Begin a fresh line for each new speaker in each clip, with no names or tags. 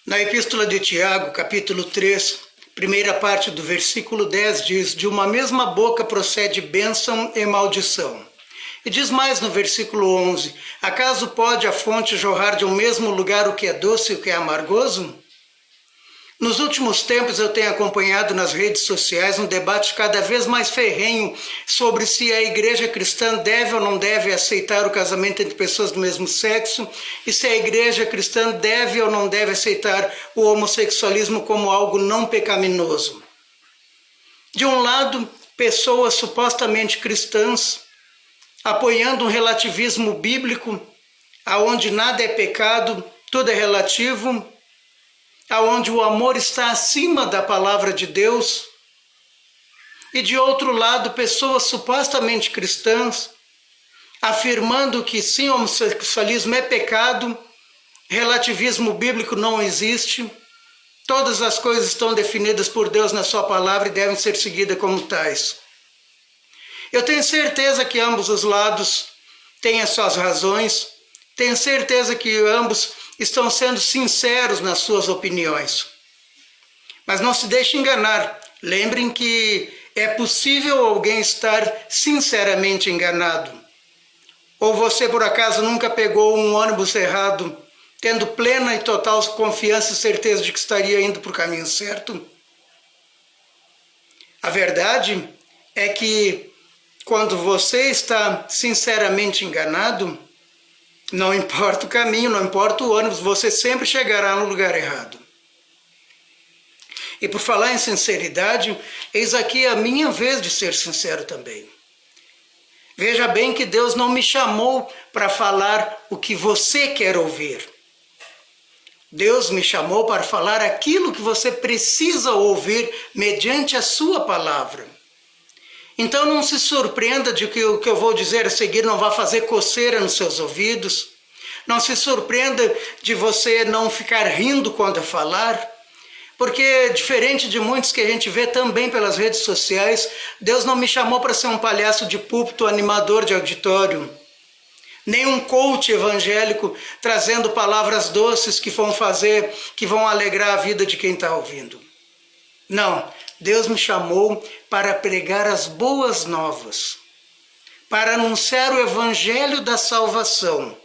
Na Epístola de Tiago, capítulo 3, primeira parte do versículo 10 diz: de uma mesma boca procede bênção e maldição. E diz mais no versículo 11: acaso pode a fonte jorrar de um mesmo lugar o que é doce e o que é amargoso? Nos últimos tempos eu tenho acompanhado nas redes sociais um debate cada vez mais ferrenho sobre se a igreja cristã deve ou não deve aceitar o casamento entre pessoas do mesmo sexo e se a igreja cristã deve ou não deve aceitar o homossexualismo como algo não pecaminoso. De um lado, pessoas supostamente cristãs apoiando um relativismo bíblico, aonde nada é pecado, tudo é relativo, aonde o amor está acima da palavra de Deus, e de outro lado, pessoas supostamente cristãs, afirmando que sim, homossexualismo é pecado, relativismo bíblico não existe, todas as coisas estão definidas por Deus na sua palavra e devem ser seguidas como tais. Eu tenho certeza que ambos os lados têm as suas razões, tenho certeza que ambos estão sendo sinceros nas suas opiniões. Mas não se deixe enganar. Lembrem que é possível alguém estar sinceramente enganado. Ou você, por acaso, nunca pegou um ônibus errado, tendo plena e total confiança e certeza de que estaria indo para o caminho certo? A verdade é que quando você está sinceramente enganado, não importa o caminho, não importa o ônibus, você sempre chegará no lugar errado. E por falar em sinceridade, eis aqui a minha vez de ser sincero também. Veja bem que Deus não me chamou para falar o que você quer ouvir. Deus me chamou para falar aquilo que você precisa ouvir mediante a sua palavra. Então não se surpreenda de que o que eu vou dizer a seguir não vai fazer coceira nos seus ouvidos. Não se surpreenda de você não ficar rindo quando eu falar. Porque, diferente de muitos que a gente vê também pelas redes sociais, Deus não me chamou para ser um palhaço de púlpito, animador de auditório. Nem um coach evangélico trazendo palavras doces que vão alegrar a vida de quem está ouvindo. Não, Deus me chamou para pregar as boas novas, para anunciar o evangelho da salvação.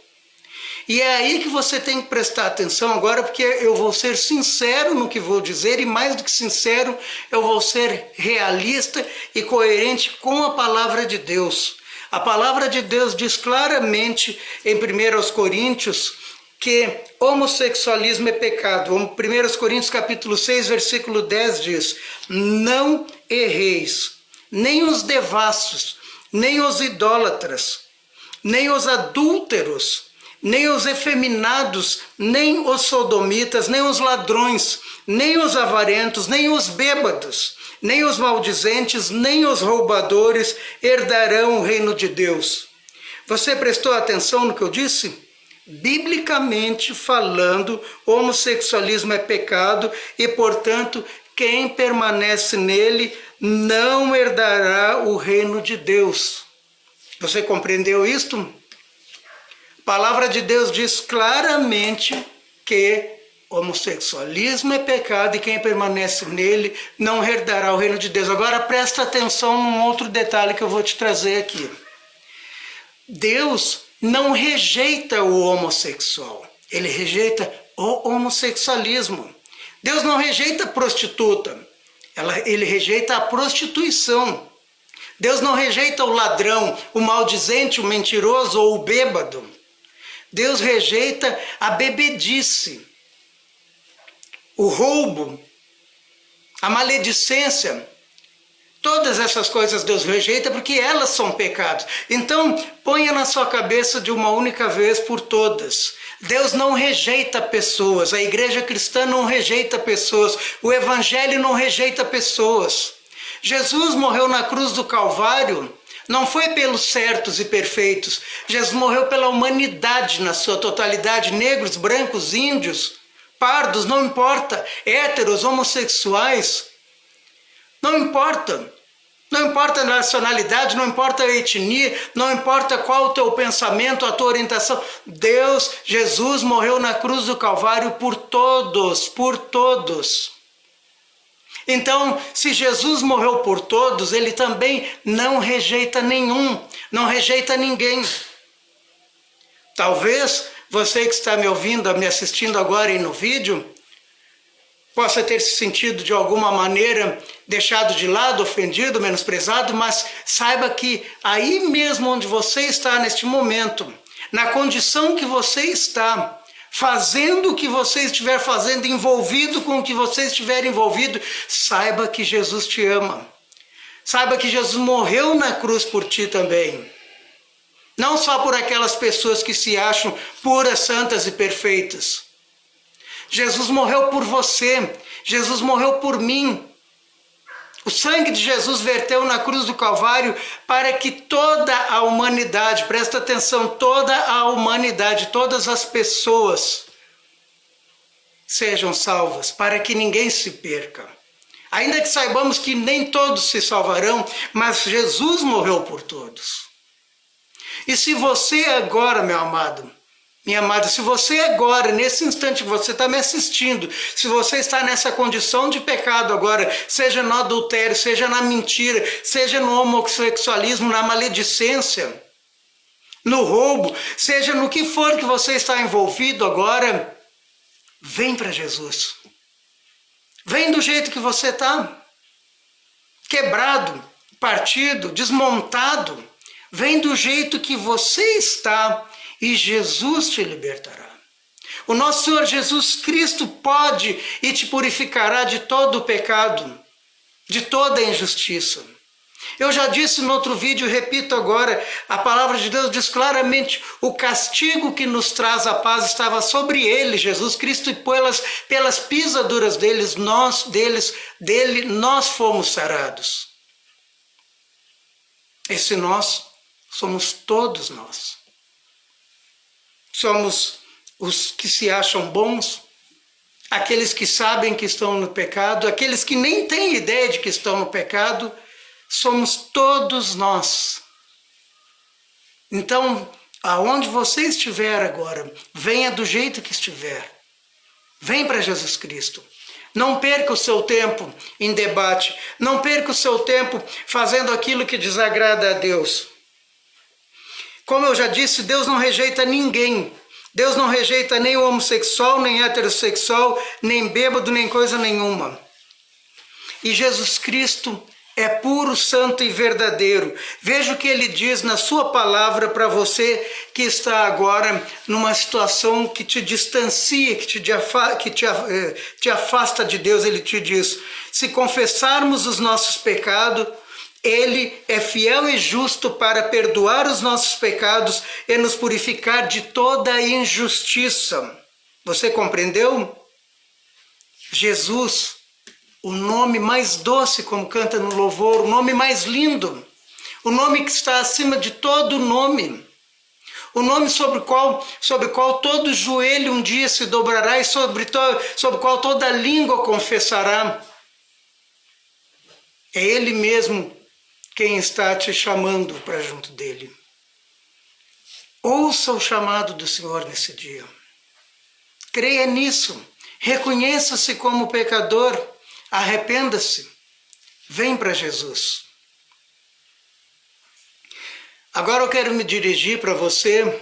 E é aí que você tem que prestar atenção agora, porque eu vou ser sincero no que vou dizer, e mais do que sincero, eu vou ser realista e coerente com a palavra de Deus. A palavra de Deus diz claramente em 1 Coríntios que homossexualismo é pecado. 1 Coríntios capítulo 6, versículo 10 diz: não erreis, nem os devassos, nem os idólatras, nem os adúlteros, nem os efeminados, nem os sodomitas, nem os ladrões, nem os avarentos, nem os bêbados, nem os maldizentes, nem os roubadores herdarão o reino de Deus. Você prestou atenção no que eu disse? Biblicamente falando, homossexualismo é pecado e, portanto, quem permanece nele não herdará o reino de Deus. Você compreendeu isto? A palavra de Deus diz claramente que homossexualismo é pecado e quem permanece nele não herdará o reino de Deus. Agora presta atenção num outro detalhe que eu vou te trazer aqui. Deus não rejeita o homossexual, ele rejeita o homossexualismo. Deus não rejeita a prostituta, ele rejeita a prostituição. Deus não rejeita o ladrão, o maldizente, o mentiroso ou o bêbado. Deus rejeita a bebedice, o roubo, a maledicência. Todas essas coisas Deus rejeita porque elas são pecados. Então, ponha na sua cabeça de uma única vez por todas. Deus não rejeita pessoas, a igreja cristã não rejeita pessoas, o evangelho não rejeita pessoas. Jesus morreu na cruz do Calvário, não foi pelos certos e perfeitos. Jesus morreu pela humanidade na sua totalidade, negros, brancos, índios, pardos, não importa, héteros, homossexuais. Não importa. Não importa a nacionalidade, não importa a etnia, não importa qual o teu pensamento, a tua orientação. Deus, Jesus morreu na cruz do Calvário por todos, por todos. Então, se Jesus morreu por todos, ele também não rejeita nenhum, não rejeita ninguém. Talvez você que está me ouvindo, me assistindo agora e no vídeo, possa ter se sentido de alguma maneira deixado de lado, ofendido, menosprezado, mas saiba que aí mesmo onde você está neste momento, na condição que você está, fazendo o que você estiver fazendo, envolvido com o que você estiver envolvido, saiba que Jesus te ama. Saiba que Jesus morreu na cruz por ti também. Não só por aquelas pessoas que se acham puras, santas e perfeitas. Jesus morreu por você, Jesus morreu por mim. O sangue de Jesus verteu na cruz do Calvário para que toda a humanidade, presta atenção, toda a humanidade, todas as pessoas sejam salvas, para que ninguém se perca. Ainda que saibamos que nem todos se salvarão, mas Jesus morreu por todos. E se você agora, meu amado, minha amada, se você agora, nesse instante que você está me assistindo, se você está nessa condição de pecado agora, seja no adultério, seja na mentira, seja no homossexualismo, na maledicência, no roubo, seja no que for que você está envolvido agora, vem para Jesus. Vem do jeito que você está, quebrado, partido, desmontado. Vem do jeito que você está e Jesus te libertará. O nosso Senhor Jesus Cristo pode e te purificará de todo o pecado, de toda a injustiça. Eu já disse no outro vídeo, repito agora, a palavra de Deus diz claramente, o castigo que nos traz a paz estava sobre ele, Jesus Cristo, e pelas pisaduras dele nós fomos sarados. Esse nós somos todos nós. Somos os que se acham bons, aqueles que sabem que estão no pecado, aqueles que nem têm ideia de que estão no pecado, somos todos nós. Então, aonde você estiver agora, venha do jeito que estiver. Vem para Jesus Cristo. Não perca o seu tempo em debate, não perca o seu tempo fazendo aquilo que desagrada a Deus. Como eu já disse, Deus não rejeita ninguém. Deus não rejeita nem o homossexual, nem heterossexual, nem bêbado, nem coisa nenhuma. E Jesus Cristo é puro, santo e verdadeiro. Veja o que ele diz na sua palavra para você que está agora numa situação que te distancia, que te afasta de Deus. Ele te diz, se confessarmos os nossos pecados, Ele é fiel e justo para perdoar os nossos pecados e nos purificar de toda a injustiça. Você compreendeu? Jesus, o nome mais doce, como canta no louvor, o nome mais lindo, o nome que está acima de todo nome, o nome sobre o qual todo joelho um dia se dobrará e sobre o qual toda língua confessará. É Ele mesmo quem está te chamando para junto dele. Ouça o chamado do Senhor nesse dia. Creia nisso. Reconheça-se como pecador. Arrependa-se. Vem para Jesus. Agora eu quero me dirigir para você,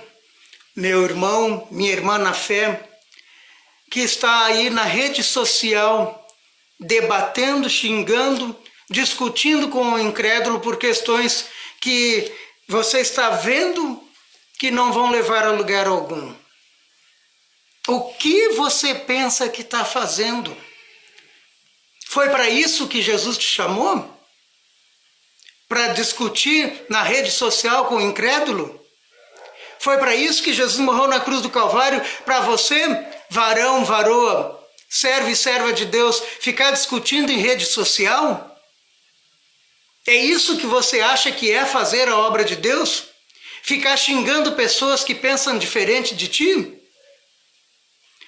meu irmão, minha irmã na fé, que está aí na rede social, debatendo, xingando, discutindo com o incrédulo por questões que você está vendo que não vão levar a lugar algum. O que você pensa que está fazendo? Foi para isso que Jesus te chamou? Para discutir na rede social com o incrédulo? Foi para isso que Jesus morreu na cruz do Calvário? Para você, varão, varoa, servo e serva de Deus, ficar discutindo em rede social? É isso que você acha que é fazer a obra de Deus? Ficar xingando pessoas que pensam diferente de ti?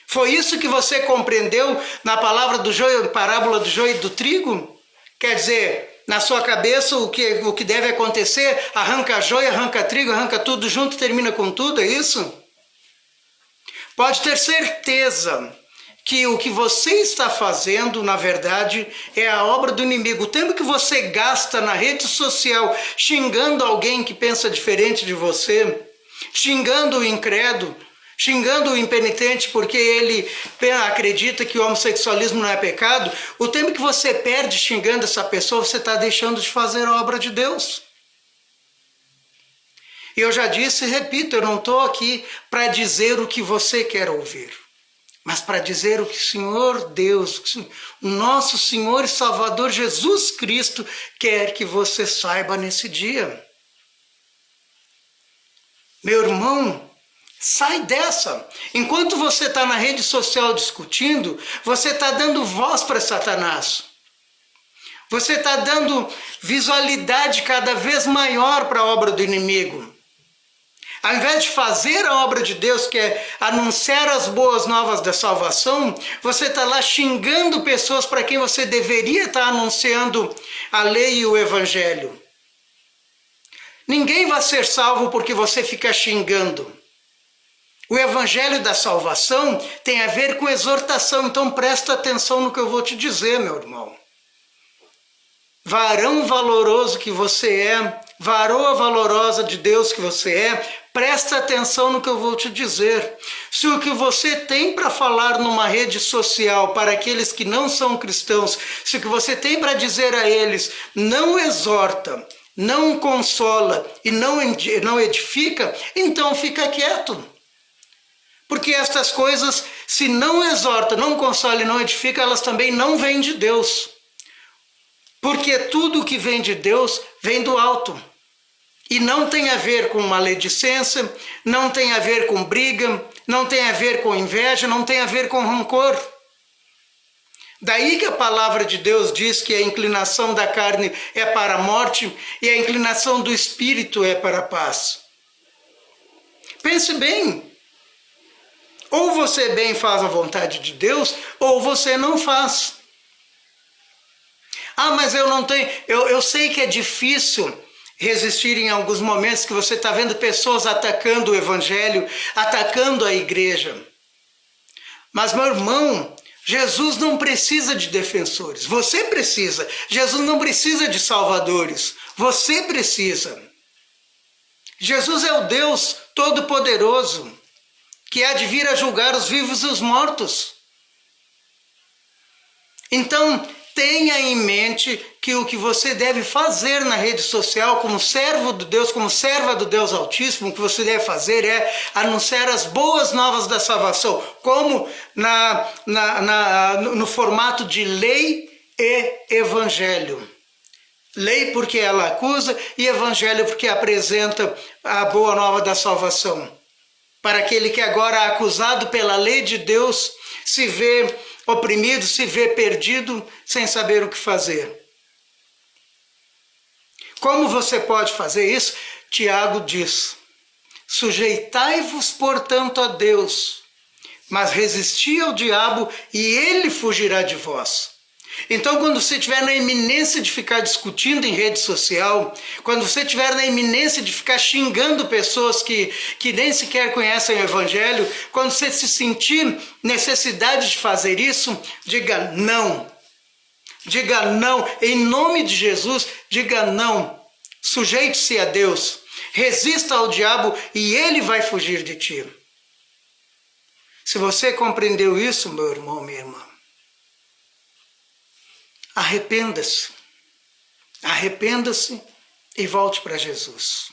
Foi isso que você compreendeu na parábola do joio e do trigo? Quer dizer, Na sua cabeça, o que deve acontecer, arranca a joia, arranca trigo, arranca tudo junto e termina com tudo, é isso? Pode ter certeza que o que você está fazendo, na verdade, é a obra do inimigo. O tempo que você gasta na rede social xingando alguém que pensa diferente de você, xingando o incrédulo, xingando o impenitente porque ele acredita que o homossexualismo não é pecado, o tempo que você perde xingando essa pessoa, você está deixando de fazer a obra de Deus. E eu já disse e repito, eu não estou aqui para dizer o que você quer ouvir, mas para dizer o que o Senhor Deus, o nosso Senhor e Salvador Jesus Cristo quer que você saiba nesse dia. Meu irmão, sai dessa. Enquanto você está na rede social discutindo, você está dando voz para Satanás. Você está dando visualidade cada vez maior para a obra do inimigo. Ao invés de fazer a obra de Deus, que é anunciar as boas novas da salvação, você está lá xingando pessoas para quem você deveria estar anunciando a lei e o evangelho. Ninguém vai ser salvo porque você fica xingando. O evangelho da salvação tem a ver com exortação, então presta atenção no que eu vou te dizer, meu irmão. Varão valoroso que você é, varoa valorosa de Deus que você é, presta atenção no que eu vou te dizer. Se o que você tem para falar numa rede social para aqueles que não são cristãos, se o que você tem para dizer a eles não exorta, não consola e não edifica, então fica quieto. Porque estas coisas, se não exorta, não consola e não edifica, elas também não vêm de Deus. Porque tudo que vem de Deus vem do alto. E não tem a ver com maledicência, não tem a ver com briga, não tem a ver com inveja, não tem a ver com rancor. Daí que a palavra de Deus diz que a inclinação da carne é para a morte e a inclinação do espírito é para a paz. Pense bem. Ou você bem faz a vontade de Deus, ou você não faz. Ah, mas eu não tenho... Eu sei que é difícil resistir em alguns momentos que você está vendo pessoas atacando o evangelho, atacando a igreja. Mas, meu irmão, Jesus não precisa de defensores. Você precisa. Jesus não precisa de salvadores. Você precisa. Jesus é o Deus Todo-Poderoso, que há de vir a julgar os vivos e os mortos. Então, tenha em mente que o que você deve fazer na rede social como servo de Deus, como serva do Deus Altíssimo, o que você deve fazer é anunciar as boas novas da salvação, como no formato de lei e evangelho. Lei porque ela acusa e evangelho porque apresenta a boa nova da salvação. Para aquele que agora é acusado pela lei de Deus, se vê oprimido, se vê perdido, sem saber o que fazer. Como você pode fazer isso? Tiago diz: sujeitai-vos, portanto, a Deus, mas resisti ao diabo e ele fugirá de vós. Então, quando você estiver na iminência de ficar discutindo em rede social, quando você estiver na iminência de ficar xingando pessoas que nem sequer conhecem o evangelho, quando você se sentir necessidade de fazer isso, diga não. Diga não. Em nome de Jesus, diga não. Sujeite-se a Deus. Resista ao diabo e ele vai fugir de ti. Se você compreendeu isso, meu irmão, minha irmã, arrependa-se. Arrependa-se e volte para Jesus.